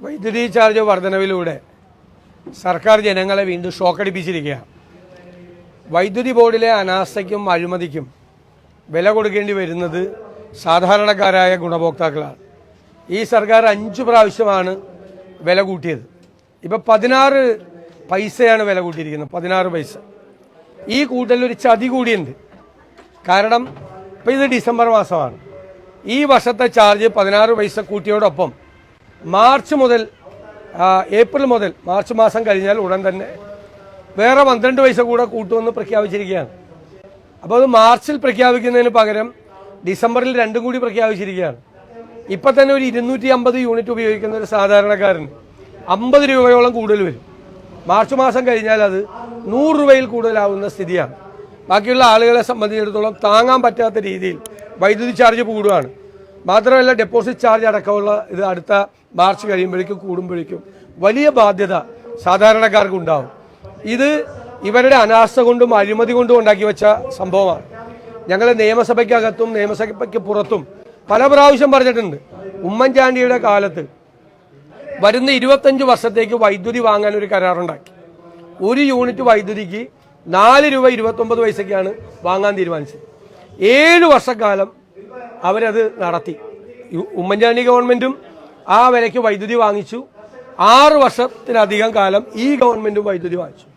വൈദ്യുതി ചാർജ് വർധനവിലൂടെ സർക്കാർ ജനങ്ങളെ വീണ്ടും ഷോക്കടിപ്പിച്ചിരിക്കുകയാണ്. വൈദ്യുതി ബോർഡിലെ അനാസ്ഥയ്ക്കും അഴിമതിക്കും വില കൊടുക്കേണ്ടി വരുന്നത് സാധാരണക്കാരായ ഗുണഭോക്താക്കളാണ്. ഈ സർക്കാർ 5 പ്രാവശ്യമാണ് വില കൂട്ടിയത്. ഇപ്പം 16 പൈസയാണ് വില കൂട്ടിയിരിക്കുന്നത്, 16 പൈസ. ഈ കൂട്ടലൊരു ചതി കൂടിയുണ്ട്. കാരണം ഇപ്പം ഇത് ഡിസംബർ മാസമാണ്. ഈ വർഷത്തെ ചാർജ് 16 പൈസ കൂട്ടിയോടൊപ്പം ഏപ്രിൽ മുതൽ മാർച്ച് മാസം കഴിഞ്ഞാൽ ഉടൻ തന്നെ വേറെ 12 പൈസ കൂടെ കൂട്ടുമെന്ന് പ്രഖ്യാപിച്ചിരിക്കുകയാണ്. അപ്പോൾ അത് മാർച്ചിൽ പ്രഖ്യാപിക്കുന്നതിന് പകരം ഡിസംബറിൽ 2 കൂടി പ്രഖ്യാപിച്ചിരിക്കുകയാണ്. ഇപ്പം തന്നെ ഒരു 250 യൂണിറ്റ് ഉപയോഗിക്കുന്ന ഒരു സാധാരണക്കാരന് 50 രൂപയോളം കൂടുതൽ വരും. മാർച്ച് മാസം കഴിഞ്ഞാൽ അത് 100 രൂപയിൽ കൂടുതലാവുന്ന സ്ഥിതിയാണ്. ബാക്കിയുള്ള ആളുകളെ സംബന്ധിച്ചിടത്തോളം താങ്ങാൻ പറ്റാത്ത രീതിയിൽ വൈദ്യുതി ചാർജ് കൂടുകയാണ്. മാത്രമല്ല ഡെപ്പോസിറ്റ് ചാർജ് അടക്കമുള്ള ഇത് അടുത്ത മാർച്ച് കഴിയുമ്പോഴേക്കും കൂടുമ്പോഴേക്കും വലിയ ബാധ്യത സാധാരണക്കാർക്ക് ഉണ്ടാവും. ഇത് ഇവരുടെ അനാസ്ഥ കൊണ്ടും അഴിമതി കൊണ്ടും ഉണ്ടാക്കി വെച്ച സംഭവമാണ്. ഞങ്ങൾ നിയമസഭയ്ക്കകത്തും നിയമസഭയ്ക്ക് പുറത്തും പല പ്രാവശ്യം പറഞ്ഞിട്ടുണ്ട്. ഉമ്മൻചാണ്ടിയുടെ കാലത്ത് വരുന്ന 25 വർഷത്തേക്ക് വൈദ്യുതി വാങ്ങാൻ ഒരു കരാറുണ്ടാക്കി. 1 യൂണിറ്റ് വൈദ്യുതിക്ക് 4 രൂപ 29 പൈസയ്ക്കാണ് വാങ്ങാൻ തീരുമാനിച്ചത്. 7 വർഷക്കാലം അവരത് നടത്തി. ഉമ്മൻചാണ്ടി ഗവൺമെൻറ്റും ആ വിലയ്ക്ക് വൈദ്യുതി വാങ്ങിച്ചു. 6 വർഷത്തിലധികം കാലം ഈ ഗവൺമെൻറ്റും വൈദ്യുതി വാങ്ങിച്ചു.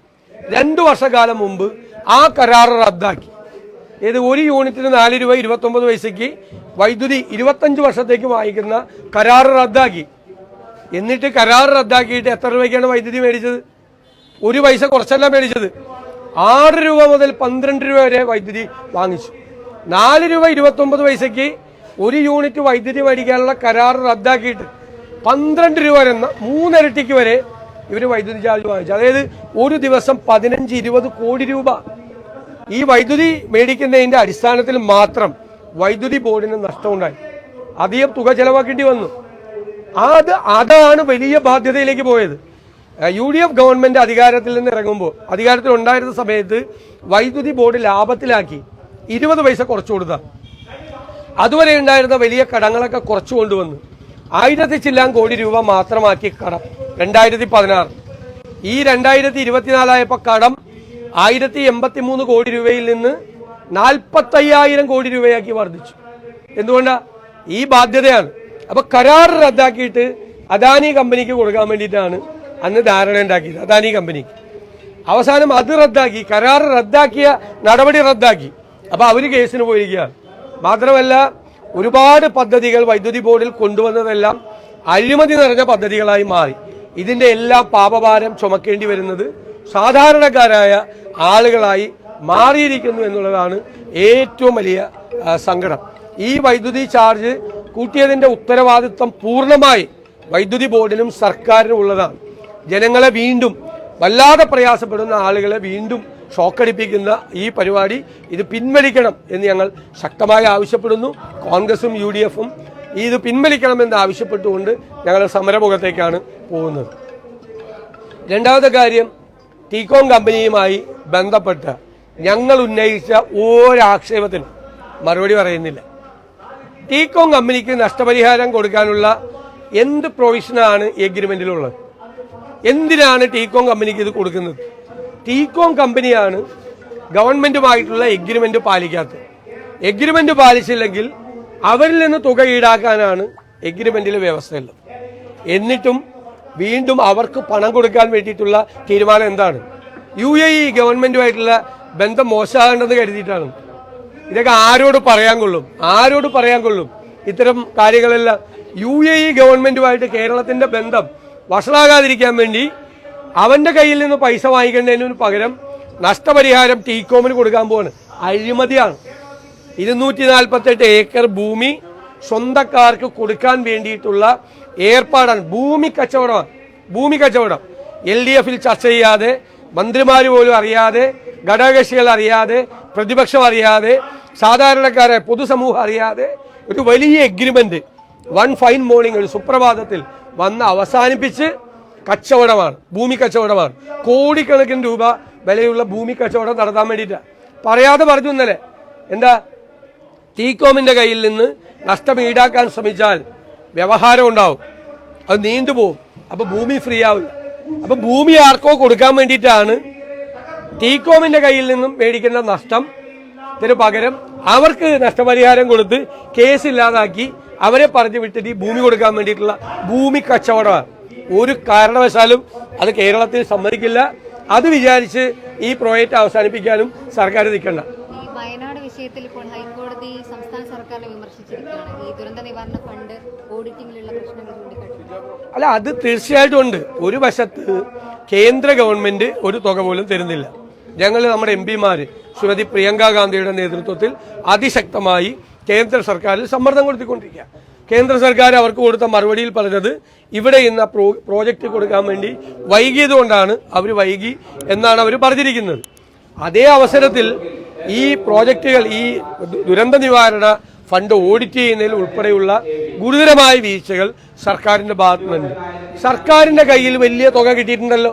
2 വർഷക്കാലം മുമ്പ് ആ കരാർ റദ്ദാക്കി. ഇത് 1 യൂണിറ്റിന് 4 രൂപ 29 പൈസയ്ക്ക് വൈദ്യുതി 25 വർഷത്തേക്ക് വാങ്ങിക്കുന്ന കരാർ റദ്ദാക്കി. എന്നിട്ട് കരാർ റദ്ദാക്കിയിട്ട് എത്ര രൂപയ്ക്കാണ് വൈദ്യുതി മേടിച്ചത്? 1 പൈസ കുറച്ചല്ല മേടിച്ചത്. 6 രൂപ മുതൽ 12 രൂപ വരെ വൈദ്യുതി വാങ്ങിച്ചു. 4 രൂപ 29 പൈസയ്ക്ക് 1 യൂണിറ്റ് വൈദ്യുതി മേടിക്കാനുള്ള കരാർ റദ്ദാക്കിയിട്ട് 12 രൂപ എന്ന 3 ഇരട്ടിക്ക് വരെ ഇവർ വൈദ്യുതി ചാർജ് വാങ്ങിച്ചു. അതായത് ഒരു ദിവസം 15-20 കോടി രൂപ ഈ വൈദ്യുതി മേടിക്കുന്നതിൻ്റെ അടിസ്ഥാനത്തിൽ മാത്രം വൈദ്യുതി ബോർഡിന് നഷ്ടമുണ്ടായി. അധികം തുക ചെലവാക്കേണ്ടി വന്നു. അതാണ് വലിയ ബാധ്യതയിലേക്ക് പോയത്. UDF ഗവൺമെൻറ് അധികാരത്തിൽ നിന്ന് ഇറങ്ങുമ്പോൾ, അധികാരത്തിൽ ഉണ്ടായിരുന്ന സമയത്ത് വൈദ്യുതി ബോർഡ് ലാഭത്തിലാക്കി 20 പൈസ കുറച്ചു കൊടുത്താൽ അതുവരെ ഉണ്ടായിരുന്ന വലിയ കടങ്ങളൊക്കെ കുറച്ചു കൊണ്ടുവന്നു 1000 ചില്ലാൻ കോടി രൂപ മാത്രമാക്കി കടം. 2016 ഈ 2024 ആയപ്പോൾ കടം 1083 കോടി രൂപയിൽ നിന്ന് 45,000 കോടി രൂപയാക്കി വർദ്ധിച്ചു. എന്തുകൊണ്ടാണ്? ഈ ബാധ്യതയാണ്. അപ്പൊ കരാർ റദ്ദാക്കിയിട്ട് അദാനി കമ്പനിക്ക് കൊടുക്കാൻ വേണ്ടിയിട്ടാണ് അന്ന് ധാരണ ഉണ്ടാക്കിയത്. അദാനി കമ്പനിക്ക് അവസാനം അത് റദ്ദാക്കി, കരാർ റദ്ദാക്കിയ നടപടി റദ്ദാക്കി. അപ്പൊ അവര് കേസിന് പോയിരിക്കുകയാണ്. മാത്രമല്ല ഒരുപാട് പദ്ധതികൾ വൈദ്യുതി ബോർഡിൽ കൊണ്ടുവന്നതെല്ലാം അഴിമതി നിറഞ്ഞ പദ്ധതികളായി മാറി. ഇതിന്റെ എല്ലാം പാപഭാരം ചുമക്കേണ്ടി വരുന്നത് സാധാരണക്കാരായ ആളുകളായി മാറിയിരിക്കുന്നു എന്നുള്ളതാണ് ഏറ്റവും വലിയ സങ്കടം. ഈ വൈദ്യുതി ചാർജ് കൂട്ടിയതിന്റെ ഉത്തരവാദിത്വം പൂർണ്ണമായി വൈദ്യുതി ബോർഡിനും സർക്കാരിനും ഉള്ളതാണ്. ജനങ്ങളെ വീണ്ടും വല്ലാതെ പ്രയാസപ്പെടുന്ന ആളുകളെ വീണ്ടും ഷോക്കടിപ്പിക്കുന്ന ഈ പരിപാടി ഇത് പിൻവലിക്കണം എന്ന് ഞങ്ങൾ ശക്തമായി ആവശ്യപ്പെടുന്നു. കോൺഗ്രസും UDFും ഇത് പിൻവലിക്കണമെന്ന് ആവശ്യപ്പെട്ടുകൊണ്ട് ഞങ്ങൾ സമരമുഖത്തേക്കാണ് പോകുന്നത്. രണ്ടാമത്തെ കാര്യം, ടീകോം കമ്പനിയുമായി ബന്ധപ്പെട്ട് ഞങ്ങൾ ഉന്നയിച്ച ഒരാക്ഷേപത്തിനും മറുപടി പറയുന്നില്ല. ടീകോം കമ്പനിക്ക് നഷ്ടപരിഹാരം കൊടുക്കാനുള്ള എന്ത് പ്രൊവിഷനാണ് ഈ എഗ്രിമെന്റിലുള്ളത്? എന്തിനാണ് ടീകോം കമ്പനിക്ക് ഇത് കൊടുക്കുന്നത്? ടീകോം കമ്പനിയാണ് ഗവൺമെന്റുമായിട്ടുള്ള എഗ്രിമെന്റ് പാലിക്കാത്തത്. എഗ്രിമെന്റ് പാലിച്ചില്ലെങ്കിൽ അവരിൽ നിന്ന് തുക ഈടാക്കാനാണ് എഗ്രിമെന്റിലെ വ്യവസ്ഥയുള്ളത്. എന്നിട്ടും വീണ്ടും അവർക്ക് പണം കൊടുക്കാൻ വേണ്ടിയിട്ടുള്ള തീരുമാനം എന്താണ്? UAE ഗവൺമെന്റുമായിട്ടുള്ള ബന്ധം മോശമാകേണ്ടെന്ന് കരുതിയിട്ടാണ്. ഇതൊക്കെ ആരോട് പറയാൻ കൊള്ളും? ഇത്തരം കാര്യങ്ങളെല്ലാം UAE ഗവൺമെന്റുമായിട്ട് കേരളത്തിന്റെ ബന്ധം വഷളാകാതിരിക്കാൻ വേണ്ടി അവന്റെ കയ്യിൽ നിന്ന് പൈസ വാങ്ങിക്കേണ്ടതിന് പകരം നഷ്ടപരിഹാരം ടീകോമിന് കൊടുക്കാൻ പോവാണ്. അഴിമതിയാണ്. 248 ഏക്കർ ഭൂമി സ്വന്തക്കാർക്ക് കൊടുക്കാൻ വേണ്ടിയിട്ടുള്ള ഏർപ്പാടാണ്. ഭൂമി കച്ചവടം. LDFിൽ ചർച്ച ചെയ്യാതെ, മന്ത്രിമാർ പോലും അറിയാതെ, ഘടകകക്ഷികൾ അറിയാതെ, പ്രതിപക്ഷം അറിയാതെ, സാധാരണക്കാരെ പൊതുസമൂഹം അറിയാതെ ഒരു വലിയ എഗ്രിമെന്റ് വൺ ഫൈൻ മോർണിംഗ് ഒരു സുപ്രഭാതത്തിൽ വന്ന് അവസാനിപ്പിച്ച് ഭൂമി കച്ചവടമാണ്. കോടിക്കണക്കിന് രൂപ വിലയുള്ള ഭൂമി കച്ചവടം നടത്താൻ വേണ്ടിയിട്ടാണ്. പറയാതെ പറഞ്ഞു ഇന്നലെ. എന്താ? ടീകോമിന്റെ കയ്യിൽ നിന്ന് നഷ്ടം ഈടാക്കാൻ ശ്രമിച്ചാൽ വ്യവഹാരം ഉണ്ടാവും, അത് നീണ്ടുപോകും. അപ്പോൾ ഭൂമി ഫ്രീ ആവില്ല. അപ്പം ഭൂമി ആർക്കോ കൊടുക്കാൻ വേണ്ടിയിട്ടാണ് ടീകോമിന്റെ കയ്യിൽ നിന്നും മേടിക്കുന്ന നഷ്ടത്തിന് പകരം അവർക്ക് നഷ്ടപരിഹാരം കൊടുത്ത് കേസില്ലാതാക്കി അവരെ പറഞ്ഞു വിട്ടിട്ട് ഈ ഭൂമി കൊടുക്കാൻ വേണ്ടിയിട്ടുള്ള ഭൂമി കച്ചവടമാണ്. ഒരു കാരണവശാലും അത് കേരളത്തിൽ സമ്മതിക്കില്ല. അത് വിചാരിച്ച് ഈ പ്രോജക്റ്റ് അവസാനിപ്പിക്കാനും സർക്കാർ നിൽക്കണ്ട. വയനാട് വിഷയത്തിൽ ഇപ്പോൾ ഹൈക്കോടതി സംസ്ഥാന സർക്കാരിനെ വിമർശിച്ചിരിക്കുകയാണ്. ഈ ദുരന്ത നിവാരണ ഫണ്ട് ഓഡിറ്റിംഗിലുള്ള പ്രശ്നങ്ങൾ ചൂണ്ടിക്കാട്ടി. അല്ല, അത് തീർച്ചയായിട്ടും ഉണ്ട്. ഒരു വശത്ത് കേന്ദ്ര ഗവൺമെന്റ് ഒരു തുക പോലും തരുന്നില്ല. ഞങ്ങൾ നമ്മുടെ MP-മാര് ശ്രീമതി പ്രിയങ്ക ഗാന്ധിയുടെ നേതൃത്വത്തിൽ അതിശക്തമായി കേന്ദ്ര സർക്കാരിൽ സമ്മർദ്ദം കൊടുത്തിക്കൊണ്ടിരിക്കുക. കേന്ദ്ര സർക്കാർ അവർക്ക് കൊടുത്ത മറുപടിയിൽ പറഞ്ഞത് ഇവിടെ ഇന്ന് പ്രോജക്റ്റ് കൊടുക്കാൻ വേണ്ടി വൈകിയതുകൊണ്ടാണ് അവർ വൈകി എന്നാണ് അവർ പറഞ്ഞിരിക്കുന്നത്. അതേ അവസരത്തിൽ ഈ പ്രോജക്റ്റുകൾ, ഈ ദുരന്ത നിവാരണ ഫണ്ട് ഓഡിറ്റ് ചെയ്യുന്നതിൽ ഉൾപ്പെടെയുള്ള ഗുരുതരമായ വീഴ്ചകൾ സർക്കാരിന്റെ ഭാഗത്തുനിന്നുണ്ട്. സർക്കാരിന്റെ കയ്യിൽ വലിയ തുക കിട്ടിയിട്ടുണ്ടല്ലോ,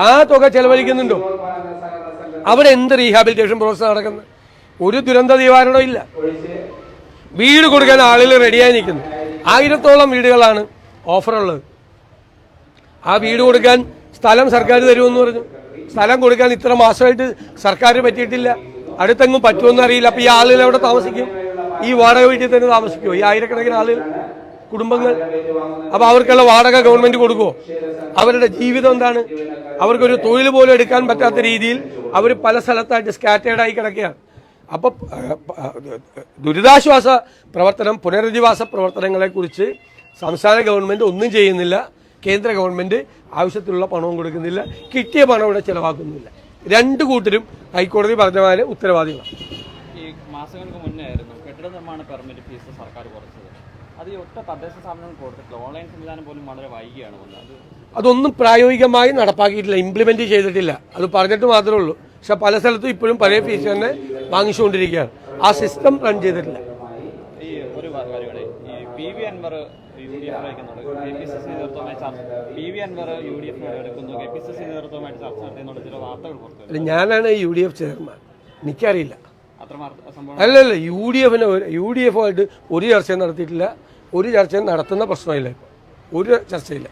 ആ തുക ചെലവഴിക്കുന്നുണ്ടോ? അവിടെ എന്ത് റീഹാബിലിറ്റേഷൻ പ്രോസസ് നടക്കുന്നത്? ഒരു ദുരന്ത നിവാരണവും ഇല്ല. വീട് കൊടുക്കാൻ ആളുകൾ റെഡിയായി നിൽക്കുന്നു. 1000-ഓളം വീടുകളാണ് ഓഫറുള്ളത്. ആ വീട് കൊടുക്കാൻ സ്ഥലം സർക്കാർ തരുമെന്ന് പറഞ്ഞു. സ്ഥലം കൊടുക്കാൻ ഇത്ര മാസമായിട്ട് സർക്കാരിന് പറ്റിയിട്ടില്ല. അടുത്തെങ്ങും പറ്റുമെന്ന് അറിയില്ല. അപ്പൊ ഈ ആളുകൾ എവിടെ താമസിക്കും? ഈ വാടക വീട്ടിൽ തന്നെ താമസിക്കുമോ ഈ ആയിരക്കണക്കിന് ആളുകൾ, കുടുംബങ്ങൾ? അപ്പൊ അവർക്കുള്ള വാടക ഗവൺമെന്റ് കൊടുക്കുമോ? അവരുടെ ജീവിതം എന്താണ്? അവർക്കൊരു തൊഴിൽ പോലും എടുക്കാൻ പറ്റാത്ത രീതിയിൽ അവർ പല സ്ഥലത്തായിട്ട് സ്കാറ്റേർഡായി കിടക്കുകയാണ്. അപ്പൊ ദുരിതാശ്വാസ പ്രവർത്തനം, പുനരധിവാസ പ്രവർത്തനങ്ങളെ കുറിച്ച് സംസ്ഥാന ഗവൺമെന്റ് ഒന്നും ചെയ്യുന്നില്ല. കേന്ദ്ര ഗവൺമെന്റ് ആവശ്യത്തിലുള്ള പണവും കൊടുക്കുന്നില്ല. കിട്ടിയ പണം ഇവിടെ ചെലവാക്കുന്നില്ല. രണ്ടു കൂട്ടരും ഹൈക്കോടതി പറഞ്ഞ പോലെ ഉത്തരവാദികളാണ്. ഈ മാസങ്ങൾക്ക് മുന്നേ ആയിരുന്നു കെട്ടിട നിർമ്മാണ പെർമിറ്റ് ഫീസ് സർക്കാർ കുറച്ചത്. അത് ഈ ഒറ്റ തദ്ദേശ സ്ഥാപനങ്ങൾ കൊടുത്തിട്ടില്ല. ഓൺലൈൻ സംവിധാനം പോലും വളരെ വൈകിയാണ് വന്നത്. അതൊന്നും പ്രായോഗികമായി നടപ്പാക്കിയിട്ടില്ല, ഇംപ്ലിമെന്റ് ചെയ്തിട്ടില്ല. അത് പറഞ്ഞിട്ട് മാത്രമേ ഉള്ളൂ. പക്ഷെ പല സ്ഥലത്തും ഇപ്പോഴും പഴയ ഫീസ് തന്നെ വാങ്ങിച്ചുകൊണ്ടിരിക്കുകയാണ്. ആ സിസ്റ്റം റൺ ചെയ്തിട്ടില്ല. ഈ ഒരു കാര്യമാണ് ഈ PV Anwar UDF KPCC നേതൃത്വമായി PV Anwar UDF എടുക്കുന്നു, KPCC നേതൃത്വമായിട്ട് ചർച്ച നടത്തിയെന്നുള്ള ചില വാർത്തകൾ പുറത്തു. ഞാനാണ് UDF ചെയർമാൻ, എനിക്കറിയില്ല. സംഭവം അല്ലല്ല, UDF ആയിട്ട് ഒരു ചർച്ചയും നടത്തിയിട്ടില്ല. ഒരു ചർച്ചയും നടത്തുന്ന പ്രശ്നമില്ല. ഇപ്പോൾ ഒരു ചർച്ചയില്ല.